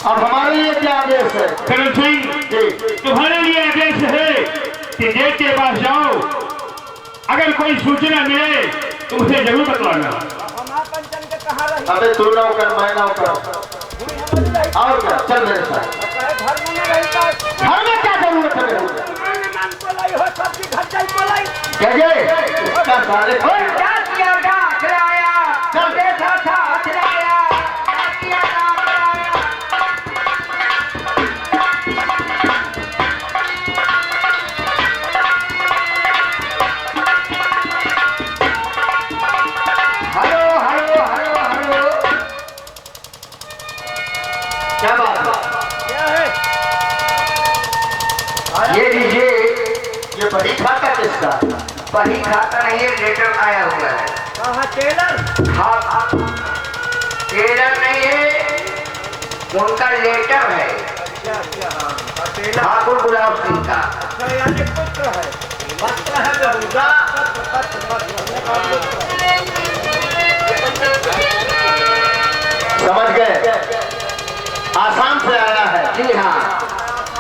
अब हमारे लिए क्या आदेश है? करण सिंह जी, तुम्हारे लिए आदेश है कि जेठ के पास जाओ, अगर कोई सूचना मिले तो उसे जरूर बतलाना। अबे तू नौकर मैं नौकर और क्या, चल मेरे साथ। घर में क्या जरूरत है? क्या इसका सारे क्या बात है? ये लीजिए, ये बड़ी खाता किसका? वही खाता नहीं है, लेटर आया हुआ है। हाँ, टेलर नहीं है, उनका लेटर है ठाकुर गुलाब सिंह का। समझ गए? आसाम से आया है। जी हाँ,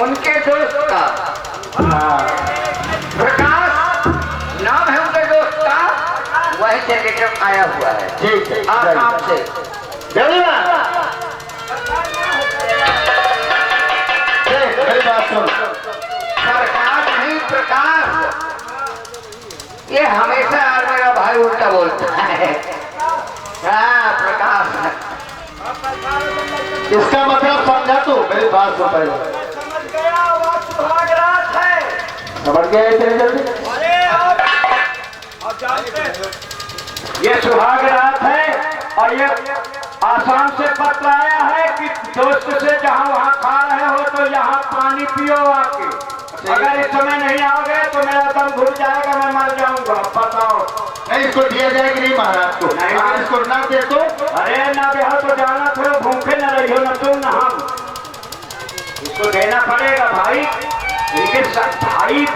उनके दोस्त का प्रकाश नाम है, उनके दोस्त का वही से लेटर आया हुआ है। ठीक है, आसाम से। मेरी बात सुन। प्रकाश नहीं, प्रकाश। ये हमेशा मेरा भाई उल्टा बोलता है। हाँ, प्रकाश। इसका मतलब समझा तू? मेरी बात सुन पहले। समझ गया इतनी जल्दी? ये सुहाग रात है और ये आसाम से पत्र आया है कि दोस्त से जहाँ वहाँ खा रहे हो तो यहाँ पानी पियो आके। अगर इस समय नहीं आओगे तो मेरा दम घुट जाएगा, मैं मर जाऊंगा। बताओ। नहीं, इसको दिया जाए कि नहीं महाराज को? नहीं, अगर इसको ना दे तो? अरे ना बेहा तो जाना, थोड़ा भूखे न रही हो, न तुम न हम। इसको देना पड़ेगा भाई। इनके साथ भाई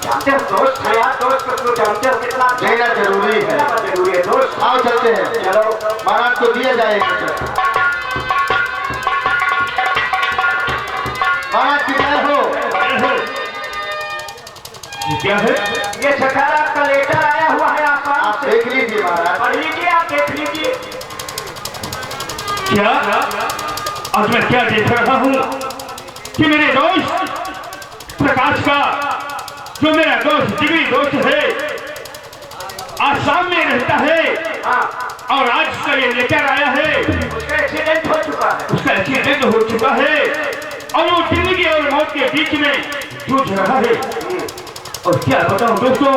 जानते हो, दोस्त है यार, दोस्त को जानते हो कितना देना जरूरी है। जरूरी है दोस्त। आओ चलते हैं। चलो, महाराज को दिया जाएगा। महाराज की जय हो। क्या है? ये सकारात्मक का लेटर आया हुआ है आसाम आप से। देख लीजिए महाराज। पढ़ लीजिए, आप देख लीजिए। क्या आज मैं क्या देख रहा हूँ कि मेरे दोस्त प्रकाश का, जो मेरा दोस्त जिगरी दोस्त है, आसाम में रहता है और आज उसका ये लेटर आया है। उसका एक्सीडेंट हो चुका है। उसका एक्सीडेंट हो चुका है और वो जिंदगी और मौत के बीच में जूझ रहा है। और क्या बताऊं दोस्तों,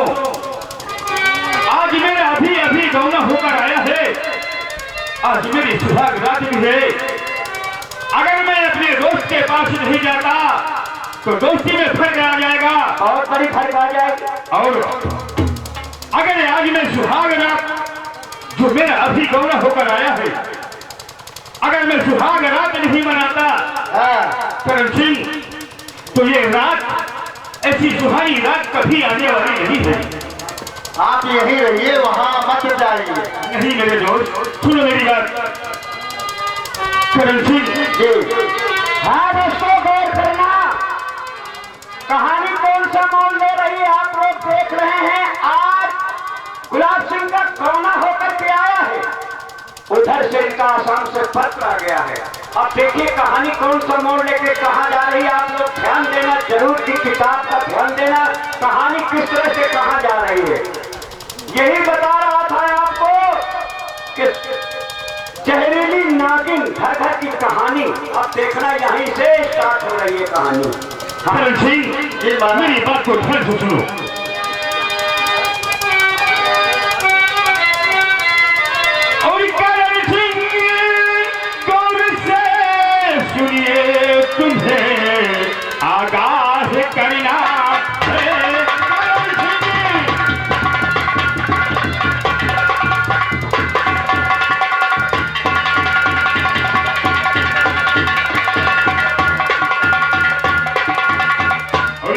आज मेरा अभी अभी गौना होकर आया है। आज मेरी सुहाग रात भी है। अगर मैं अपने दोस्त के पास नहीं जाता तो दोस्ती में फर्क आ जाएगा, और बड़ी फर्क आ जाएगी। और अगर आज मैं सुहाग रात, जो मेरा अभी गौना होकर आया है, अगर मैं सुहाग रात नहीं मनाता करण सिंह, तो ये रात, ऐसी सुहानी रात कभी आने वाली नहीं है। आप यहीं रहिए, वहाँ मत जाइए। नहीं मेरे दोस्त, सुनो मेरी बात। करण सिंह जी, हाँ दोस्तों, गौर करना। कहानी कौन सा मोड़ ले रही है आप लोग देख रहे हैं। आज गुलाब सिंह का गौना होकर के आया है, उधर से इनका आसाम से पत्र आ गया है। अब देखिए कहानी कौन सा मोड़ लेके कहाँ जा रही है। आप लोग ध्यान देना जरूर की किताब का ध्यान देना, कहानी किस तरह से कहाँ जा रही है। यही बता रहा था आपको कि जहरीली नागिन घर घर की कहानी। अब देखना यहीं से स्टार्ट हो रही है कहानी। करण सिंह, मेरी बात को ध्यान से सुनो। और करण सिंह, गौर से सुनिए, तुम्हें आगाह करना है।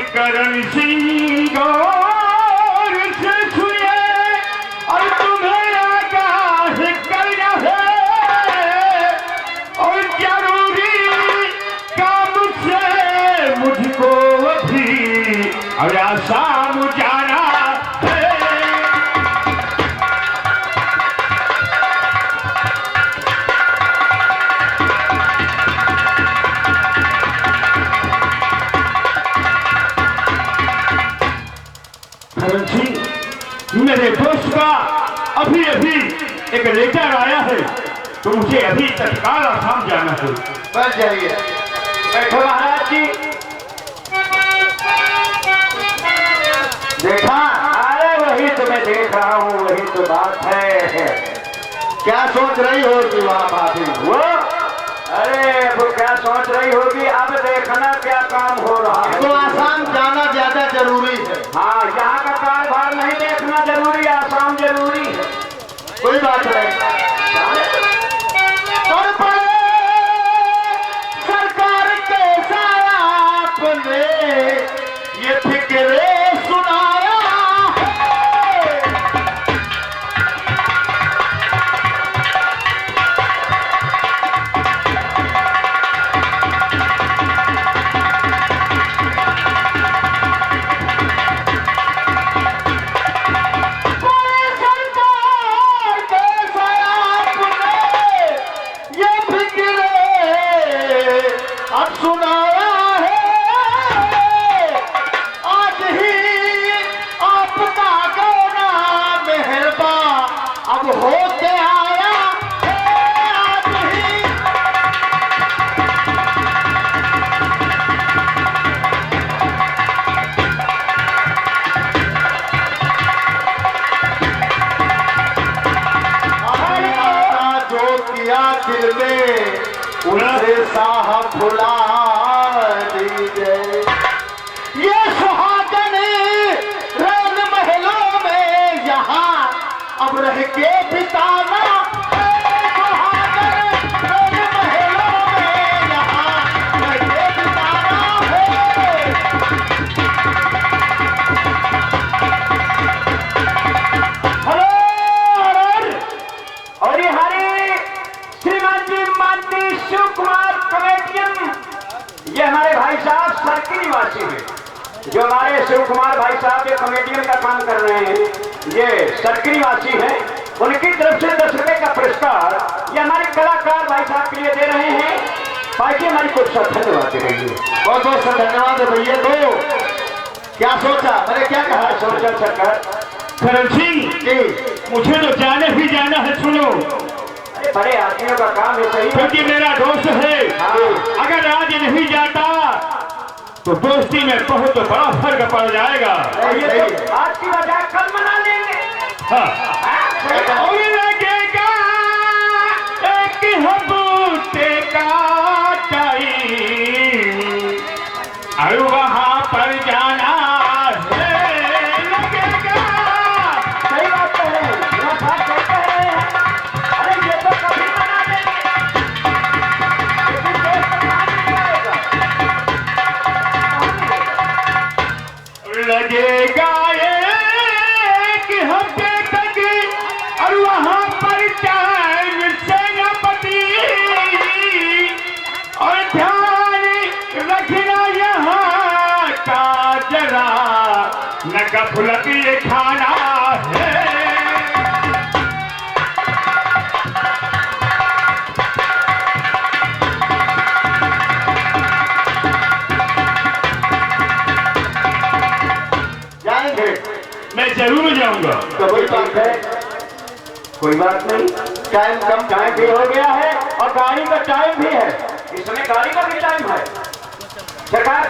करण सिंह अभी एक लेटर आया है तो मुझे अभी तत्काल आसाम जाना है। बस जाइए। बैठो महाराज जी। देखा? अरे वही तो मैं देख रहा हूँ, वही तो बात है। क्या सोच रही होगी वहाँ भाभी? वो अरे वो क्या सोच रही होगी, अब देखना क्या काम हो रहा है। तो आसाम जाना ज्यादा जरूरी है। हाँ, यहाँ का कारोबार नहीं देखना जरूरी, आसाम जरूरी है। कोई बात नहीं। और बड़े सरकार के साथ आपने ये फिक्रे सुनाया है। दिल में उनसे साहब भुला दीजिए। ये सुहागन रंग महलों में यहाँ अब रह के बिताना। सुहागन रंग महलों में यहाँ रह के बिताना है। हेलो और ये हमारे श्रीमान जी माननीय शिव कुमार कमेटियन, ये हमारे भाई साहब सर्किल निवासी हैं। जो हमारे शिव कुमार भाई साहब ये कमेटियन का काम कर रहे हैं, ये सर्किल निवासी हैं। उनकी तरफ से 10 रुपए का पुरस्कार ये हमारे कलाकार भाई साहब के लिए दे रहे हैं। बाकी हमारी कुछ धन्यवाद दे रही है। बहुत बहुत धन्यवाद है भैया। तो क्या सोचा, मैंने क्या कहा? सोचा सरकार करण सिंह जी, मुझे तो जाने ही जाना है। सुनो, बड़े आदमियों का काम है, सही क्योंकि मेरा दोस्त है। अगर आज नहीं जाता तो दोस्ती में बहुत बड़ा फर्क पड़ जाएगा। आज की बजाय कल मना लेंगे। हाँ। और लगेगा एक हबूते का टाइम और वहां पर जाना है। लगेगा। सही बात है, अरे ये तो कभी मना लेंगे, लेकिन दोस्त कहाँ मिलेगा? लगेगा एक हफ्ते तक और वहां पर टाइम से न पति और ध्यान रखना यहाँ का जरा न गफलत ये खाना है। जाएंगे? मैं जरूर जाऊंगा। तो कोई बात है, कोई बात नहीं, टाइम कम टाइम भी हो गया है और गाड़ी का टाइम भी है, इसमें गाड़ी का भी टाइम है। सरकार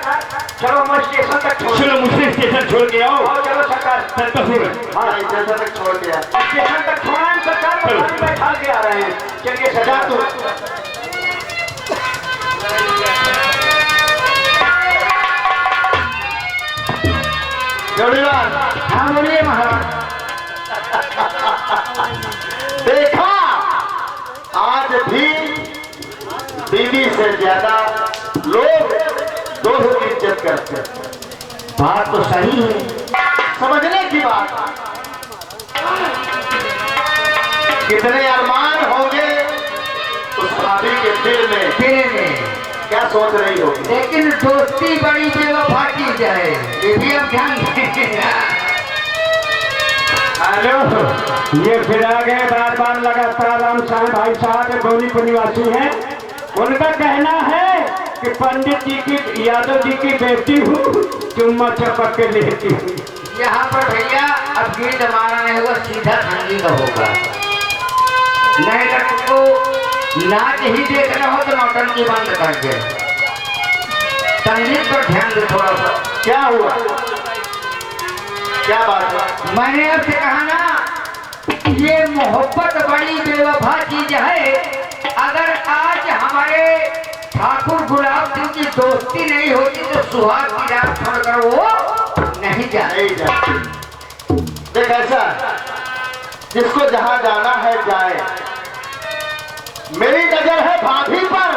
चलो हम स्टेशन तक छोड़, चलो मुझे स्टेशन छोड़ के आओ। चलो सरकार, हाँ स्टेशन तक छोड़ दिया। स्टेशन तक छोड़ा है सरकार, चलो। गाड़ी बैठा के आ रहे हैं। चलिए सरकार, जोड़ीवार, हाँ बोलिए महाराज। देखा आज भी बीवी से ज्यादा लोग दोस्त की इज्जत करते हैं। बात तो सही है, समझने की बात। कितने अरमान होंगे उस भाभी के दिल में, क्या सोच रही होगी। लेकिन दोस्ती बड़ी बेवफा की जाए, ये भी अब ध्यान दें। हेलो, ये फिर आ गए बार लगातार राम साहब भाई साहब गौरीपुर निवासी हैं। उनका कहना है कि पंडित जी की, यादव जी की बेटी हूँ, चुम्मा चपक के लेती हूँ। यहाँ पर भैया अब ये जमाना नहीं होगा, सीधा ठंडी का होगा। नहीं तो तुमको नाच ही देखना हो तो नौटंकी बंद कर दे, संगीत पर ध्यान दे थोड़ा सा। क्या हुआ, क्या बात है? मैंने आपसे कहा ना, ये मोहब्बत बड़ी बेवफा चीज है। अगर आज हमारे ठाकुर गुलाब सिंह की दोस्ती नहीं होती तो सुहाग की रात छोड़कर वो नहीं जाए। देख ऐसा, जिसको जहां जाना है जाए। मेरी नजर है भाभी पर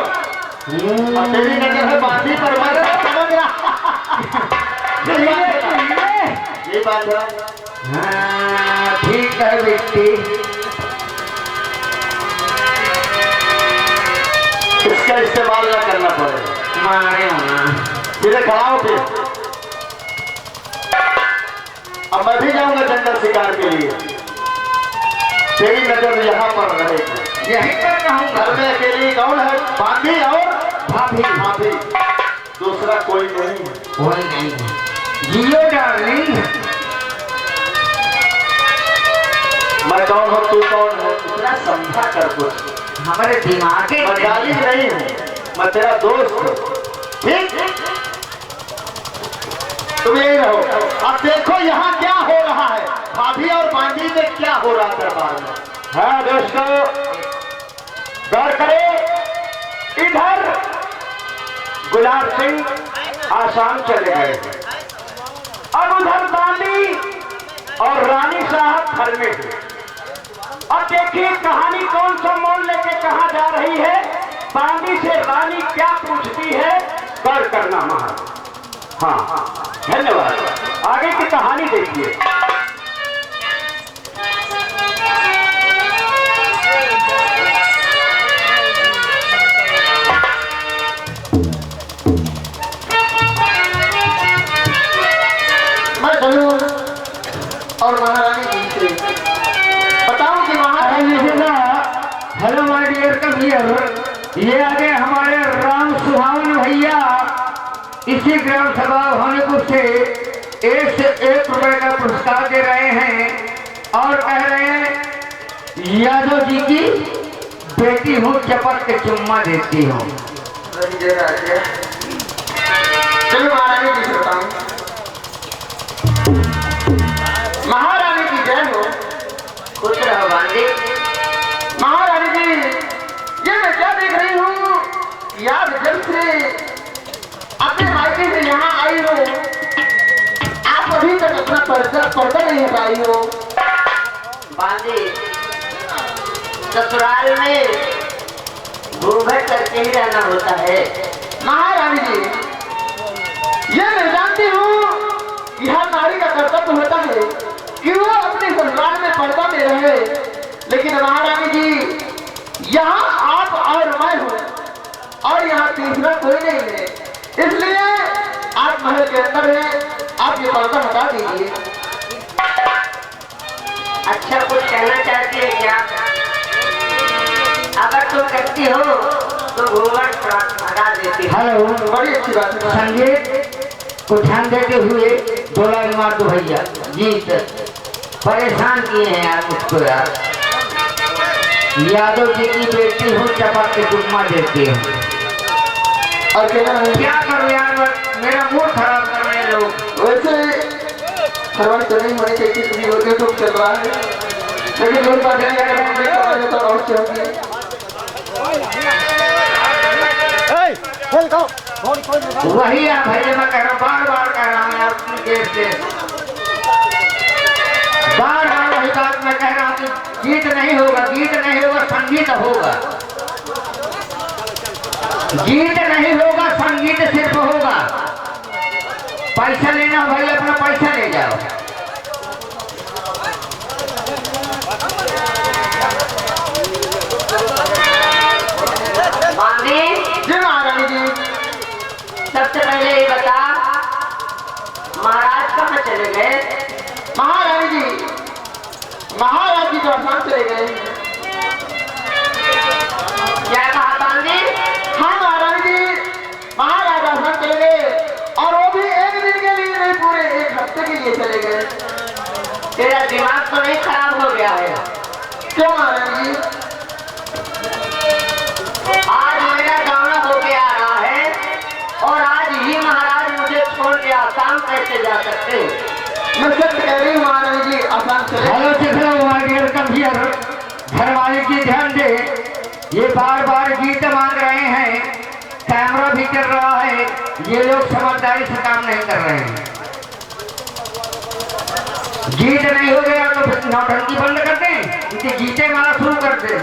और तेरी नजर है बांधी पर। मैं समझ रहा ये बात है। हाँ ठीक है बेटी, इसका इस्तेमाल न करना पड़ेगा। मारे होना सीधे खड़ा हो फिर। अब मैं भी जाऊंगा जंगल शिकार के लिए। तेरी नजर यहाँ पर रहेगी। यही कर रहूंगा। घर में अकेली कौन है? बांधी और भाभी। भाभी, दूसरा कोई नहीं है। कोई नहीं है। जियो डार्लिंग। मैं कौन हूँ, तू कौन है, इतना समझा कर कुछ। हमारे दिमाग के मैं गाली नहीं हूँ, मैं तेरा दोस्त हूँ। ठीक, तुम यही रहो। अब देखो यहाँ क्या हो रहा है, भाभी और बांधी में क्या हो रहा है दरबार में। हाँ दोस्तों, गौर करें, इधर गुलाब सिंह आसाम चले गए, अब उधर बांदी और रानी साहब घर में थे। अब देखिए कहानी कौन सा मोड़ लेके कहा जा रही है। बांदी से रानी क्या पूछती है, गौर करना महाराज। हाँ धन्यवाद। आगे की कहानी देखिए। मैं चलूं और महारानी जी से बताऊं कि महारानी जी ना। हेलो माय डियर कवियर, ये आगे हमारे राम सुहावन भैया इसी ग्राम सभा होने को से 1 से 1 रुपए का पुरस्कार दे रहे हैं और कह रहे हैं यादव जी की बेटी हूँ, चपट के चुम्मा देती हूँ। चलो महारानी जी से बताऊं। महारानी की जय हो। खुश रहो बांदी। महारानी जी, ये मैं क्या देख रही हूँ, याद जब से अपने मायके से यहाँ आई हो, आप अभी तक अपना पर्दा नहीं हटाई हो। बांदी, ससुराल में घूंघट करके ही रहना होता है। महारानी जी, ये मैं जानती हूँ, यह नारी का कर्तव्य होता है कि वो अपने ससुराल में पर्दा में रहे। लेकिन महारानी जी, यहाँ आप और मैं हूँ और यहाँ तीसरा कोई नहीं है, इसलिए आप महल के अंदर हैं, आप ये पर्दा हटा दीजिए। अच्छा कुछ कहना चाहती है क्या? अगर तुम कहती हो तो घूंघट हटा देती। हेलो, बड़ी अच्छी बात है। संगीत को ध्यान देते हुए बोला मार दो भैया। जीत परेशान किए हैं यार मुझको यार। यादव जी की बेटी हूँ, चपट के चुम्मा देती हूँ। और क्या करूँ यार, मेरा मूड खराब कर रहे हैं लोग। वैसे खरवानी तो नहीं होनी चाहिए, क्योंकि यूट्यूब चल रहा है, लेकिन लोग बात है तो और से होगी। वही आप भैया मैं कह रहा हूँ, बार बार कह रहा हूँ यार अपनी देर से, बार बार वही बात मैं कह रहा हूँ कि गीत नहीं होगा, गीत नहीं होगा, संगीत होगा। गीत नहीं होगा, संगीत सिर्फ होगा। पैसा लेना भाई, अपना पैसा ले जाओ। बांदी जी महारानी जी, सबसे पहले ये बता, महाराज कहाँ चले गए? महारानी जी, महाराज जी तो आसाम चले गए। क्या कहा बांदी? हाँ महारानी जी, महाराज आसाम चले गए और वो भी एक दिन के लिए नहीं, पूरे 1 हफ्ते के लिए चले गए। तेरा दिमाग तो नहीं खराब हो गया है? क्यों महारानी जी? सकते। मैं सत्य कह रही हूँ महारानी जी, आसान से हेलो चिखलो माय डियर कमियर, घर वाले की ध्यान दे, ये बार बार गीत मांग रहे हैं, कैमरा भी चल रहा है, ये लोग समझदारी से काम नहीं कर रहे हैं। गीत नहीं हो गया तो फिर नौटंकी बंद कर दें, इनके गीते मारा शुरू कर दें।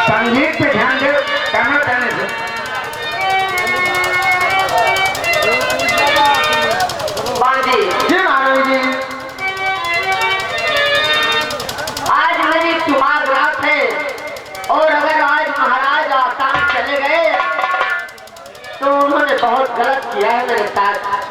संगीत पे ध्यान दे, कैमरा चलने से। जी महारानी जी, आज मेरी सुहाग रात है और अगर आज महाराज आसान चले गए तो उन्होंने बहुत गलत किया है मेरे साथ।